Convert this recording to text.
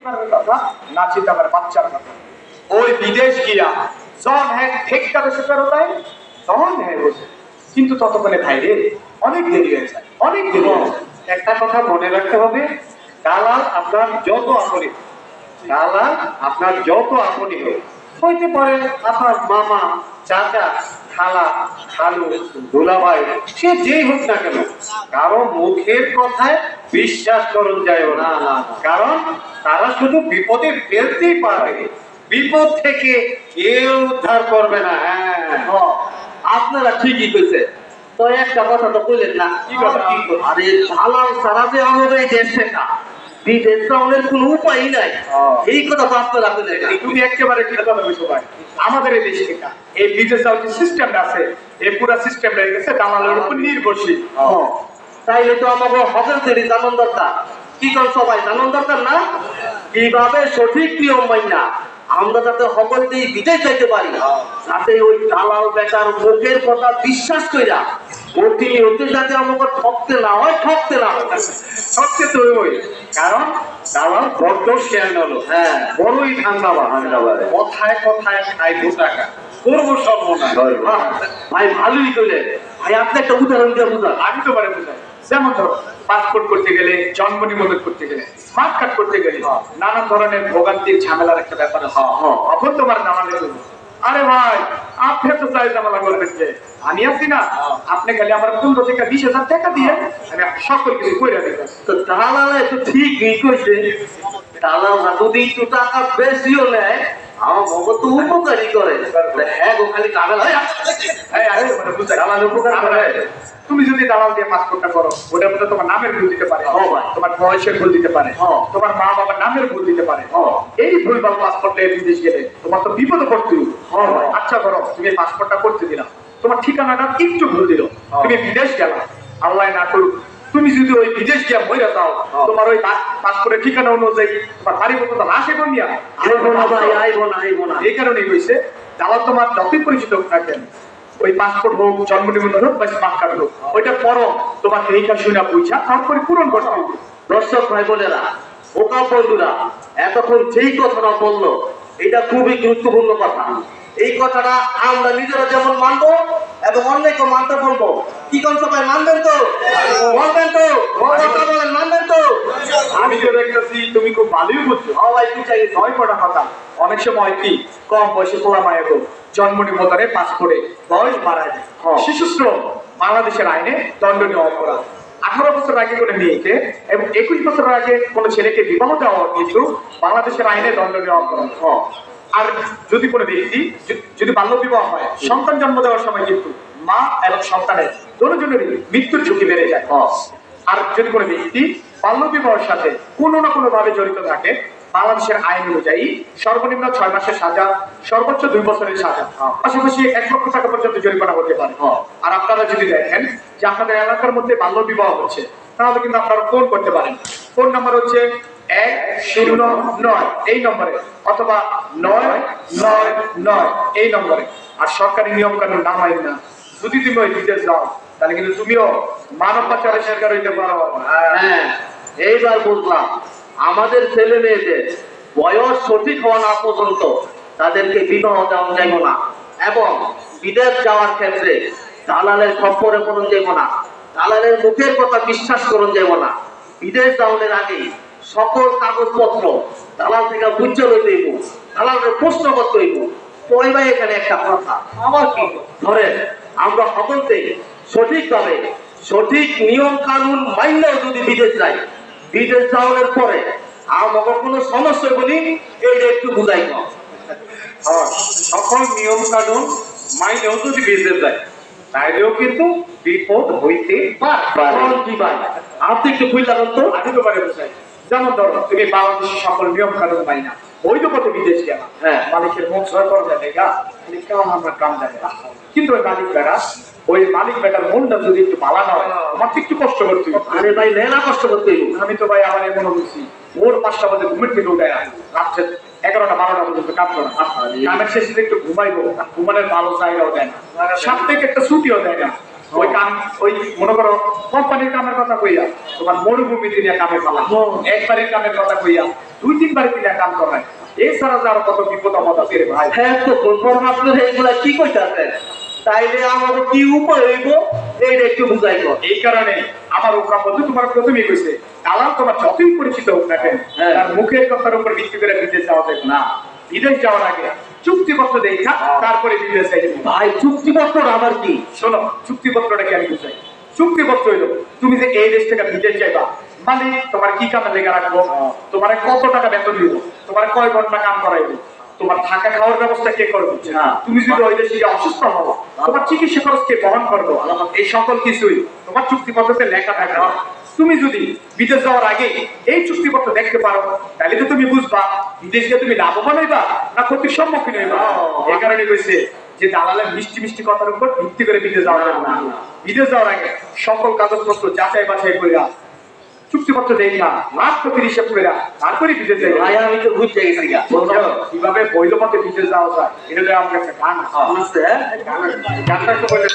কথা না চিন্তা করে বাচ্চার কথা ওই বিদেশ গিয়া জন হ্যাঁ ঠিক কারো শিকার হতায় জন হ্যাঁ বসে কিন্তু ততক্ষণে ভাইরে অনেক দেরি হয়েছে অনেক দেরি হয়েছে। একটা কথা মনে রাখতে হবে, দালাল আপনার যত আপনি দালাল আপনার যত আপনি হইতে পারে আপনার মামা চাচা খালা খালু দুলাভাই সে যেই হোক না কেন, কারো মুখের কথায় বিশ্বাস করুন যায় না, কারণ তারা শুধু বিপদে ফেলতেই পারে, বিপদ থেকে কেউ উদ্ধার করবে না। হ্যাঁ আপনারা ঠিকই কইছে, তো একটা কথা তো কইলেন না। কি কথা? আরে দালাল ছাড়া যে আমাদের এই দেশ থেকে বিদেশ যাওয়ার কোনো উপায় নাই, এই কথা তো আপনারা কইলেন না। তুমি একেবারে ঠিক কথা বলছো ভাই। আমাদের এই দেশ থেকে এই বিদেশ যাওয়ার যে সিস্টেমটা আছে এই পুরো সিস্টেমটা হয়ে গেছে দালালের উপর নির্ভরশীল। তাইলে তো আমাকে হজের দেরি জানান দরকার। কি কর সবাই জানান দরকার না, কিভাবে সঠিক নিয়ম মাইনা আমরা যাতে সকলতেই বিদেশ যাইতে পারি, যাতে ওই দালাল বেকার মুখের কথা বিশ্বাস কইরা অতি অতি যাতে আমাকে ঠকতে না হয়, ঠকতে না হয়। সবচেয়ে তো ওই কারণ দালাল বড্ড শেয়ার হলো। হ্যাঁ, বড়ই ঠান্ডাবাদ, কথায় কথায় খাই টাকা করবো সর্বনাশ। ভাই ভালোই কইলেন ভাই, আপনি একটা উদাহরণ দিয়ে বুঝান। আমি তো পারে বুঝাই, যেমন ধরো পাসপোর্ট করতে গেলে, জন্ম নিবন্ধন করতে গেলে, স্মার্ট কার্ড করতে গেলে নানা ধরনের ভোগান্তির ঝামেলার একটা ব্যাপার আছে। এখন তোমার জামালে আরে ভাই আপনি তো চাই জামালা করবেন যে আমি আছি না, আপনি খালি আমার 15 থেকে 20,000 টাকা দিয়ে আমি সকল কিছু করে দিতে। তো দালাল তো ঠিকই কইছে, দালাল যদি একটু টাকা বেশিও নেয় আমার বাবা তো উপকারই করে। হ্যাঁ গো, খালি টাকা নয়, দালাল উপকার করে। তুমি যদি দালাল দিয়ে পাসপোর্টটা করো, ওটার মধ্যে তোমার নামের ভুল দিতে পারে, তোমার বয়সের ভুল দিতে পারে, তোমার মা বাবার নামের ভুল দিতে পারে। এই ভুলভাল পাসপোর্ট নিয়ে বিদেশ গেলে তোমার তো বিপদে পড়তে হবে। আচ্ছা ধরো তুমি পাসপোর্টটা করতে দিলাম, তোমার ঠিকানাটা একটু ভুল দিল, তুমি বিদেশ গেলা, আল্লাহ না করুক তুমি যদি ওই বিদেশ গিয়া মরে যাও, তোমার ওই পাসপোর্টের ঠিকানা অনুযায়ী তোমার বাড়ি পর্যন্ত লাশ এবং নিয়া আইবো না ভাই, আইবো না, আইবো না। এই কারণেই হয়েছে দালাল তোমার যতই পরিচিত হোক না কেন, ওই পাসপোর্ট হোক, জন্ম নিবন্ধন হোক বা স্মার্ট কার্ড হোক, ওইটা পরম তোমার এইটা শুনে পয়সা তারপরে পূরণ করতে হবে। দর্শক ভাই বোনেরা, ওকা বন্ধুরা, এতক্ষণ যেই কথাটা বললো এটা খুবই গুরুত্বপূর্ণ কথা। এই কথাটা আমরা নিজেরা যেমন মানবো এবং অন্যকে মানতে বলবো। কি কোন সবাই মানবেন তো? বলবেন তো? বলেন মানবেন তো? আমি তো দেখতেছি তুমি খুব ভালোই বুঝছো। ভাই কি চাই নয় কটা কথা অনেক সময় কি কম বয়সে পোলা মায়ের জন্ম নিবন্ধনে পাসপোর্টে বয়স বাড়ায় দেয়। শিশু শ্রম বাংলাদেশের আইনে দণ্ডনীয় অপরাধ। 18 বছর আগে কোনো মেয়েকে এবং 21 বছর আগে কোনো ছেলেকে বিবাহ দেওয়া কিন্তু বাংলাদেশের আইনে দণ্ডনীয় অপরাধ। আর যদি কোনো ব্যক্তি যদি বাল্য বিবাহ হয়, সন্তান জন্ম দেওয়ার সময় কিন্তু মা এবং সন্তানের দুজনেরই মৃত্যুর ঝুঁকি বেড়ে যায়। আর যদি কোনো ব্যক্তি বাল্য বিবাহের সাথে কোনো না কোনো ভাবে জড়িত থাকে, বাংলাদেশের আইন অনুযায়ী সর্বনিম্ন 6 মাসের সাজা, সর্বোচ্চ 2 বছরের সাজা, পাশাপাশি 1 লক্ষ টাকা পর্যন্ত জরিমানা হতে পারে। আর আপনারা যদি দেখেন যে আপনাদের এলাকার মধ্যে বাল্য বিবাহ হচ্ছে, তাহলে কিন্তু আপনারা ফোন করতে পারেন। ফোন নাম্বার হচ্ছে 109 এই নম্বরে অথবা 999 এই নম্বরে। আর সরকারি নিয়ম কানুন না মাইন না যদি তুমি ওই বিদেশ যাও, তাহলে কিন্তু তুমিও মানব পাচারের শিকার হইতে পারো। হ্যাঁ, এইবার বুঝলাম আমাদের ছেলে মেয়েদের বয়স সঠিক হওয়া না পর্যন্ত তাদেরকে বিবাহ দেওয়া যাইব না, এবং বিদেশ যাওয়ার ক্ষেত্রে দালালের খপ্পরে পড়ুন যাইব না, দালালের মুখের কথা বিশ্বাস করুন যাইব না। বিদেশ যাওয়ার আগে সকল কাগজপত্র দালাল থেকে বুঝতে লইতেইব, দালালের প্রশ্ন করতে হইব। তো ওই ভাই এখানে একটা কথা আমার কি ধরে আমরা সকলতে সঠিকভাবে সঠিক নিয়ম কানুন মাইনেও যদি বিদেশ যাই, বিদেশ যাওয়ার পরে আমাকে কোনো সমস্যা বলি এইটা একটু বুঝাই না। সকল নিয়ম কানুন মাইনেও যদি বিদেশ যায়, তাইলেও কিন্তু বিপদ হইতে পারে। কি ভাই আপনি একটু বুঝলাম তো? আমি তো পারে বুঝাই। যেমন ধরো তুমি বাংলাদেশের সকল নিয়ম কানুন মাইনা বৈধ পথে বিদেশ গেলা, মালিকের মুখ জয় করা যায় না, কেমন আমরা কাম যায় না, কিন্তু ওই মালিক বেটার মনটা যদি একটু ভালো না হয়, আমার তো একটু কষ্ট করতে হবে। আরে ভাই নেনা কষ্ট করতে হইব। আমি তো ভাই আমার এমন বুঝছি ভোর 5টা বাজে ঘুমের থেকে উঠে রাত্রে 11টা 12টা পর্যন্ত কাজ করে, কামের শেষে একটু ঘুমাইবো, ঘুমানোর ভালো জায়গাও দেয় না, সাপ্তাহিক একটা ছুটিও দেয় না। ওই কাম ওই মনে করো কোম্পানির কামের কথা কইয়া তোমার মরুভূমিতে নিয়ে কামে ফেলা একবারের কামের কথা কইয়া 2-3 বারে নিয়ে কাম করায় এছাড়া যে আরো কত বিপদ আপদ আছে রে ভাই। হ্যাঁ তো কোন আপনার এইগুলা কি কইতাছেন? তাইলে আমাদের কি উপায় হইব এইটা একটু বুঝাইব। এই কারণে আমার ওখান বন্ধু তোমার প্রথমেই কইছে দালাল তোমার যতই পরিচিত হোক না কেন হ্যাঁ। তার মুখের কথার উপর ভিত্তি করে বিদেশ যাওয়া যাবে না। বিদেশ যাওয়ার আগে চুক্তিপত্র দেখা তারপরে বিদেশ যাইতে হবে। ভাই চুক্তিপত্র আবার কি? শোনো চুক্তিপত্রটা কি আমি বুঝাই। চুক্তিপত্র হইলো তুমি যে এই দেশ থেকে বিদেশ যাইবা মানে তোমার কি কামে লেগে রাখবো, তোমার কত টাকা বেতন দিব, তোমার কয় ঘন্টা কাম করাইবো, তোমার থাকা খাওয়ার ব্যবস্থা কে করবে, তুমি যদি ওই দেশে গিয়ে অসুস্থ হও তোমার চিকিৎসা খরচ কে বহন করবো, এই সকল কিছুই তোমার চুক্তিপত্রতে লেখা থাকে। তুমি যদি বিদেশ যাওয়ার আগে এই চুক্তিপত্র দেখতে পারো তাহলে তো তুমি বুঝবা বিদেশ গিয়ে তুমি লাভবান হইবা না ক্ষতির সম্মুখীন হইবা। এই কারণে কইছে যে দালালের মিষ্টি মিষ্টি কথার উপর ভিত্তি করে বিদেশ যাওয়া যাবে না। বিদেশ যাওয়ার আগে সকল কাগজপত্র যাচাই বাছাই কইরা চুক্তিপত্র দেখা লাভ ক্ষতির হিসাব কইরা তারপরে বিদেশ যাই। ভাই আমি তো বুঝতে গেছি গা। কিভাবে বৈধ পথে বিদেশ যাওয়া যায় এটা আমার একটা গান আছে, হ্যাঁ? গানটা তো বলে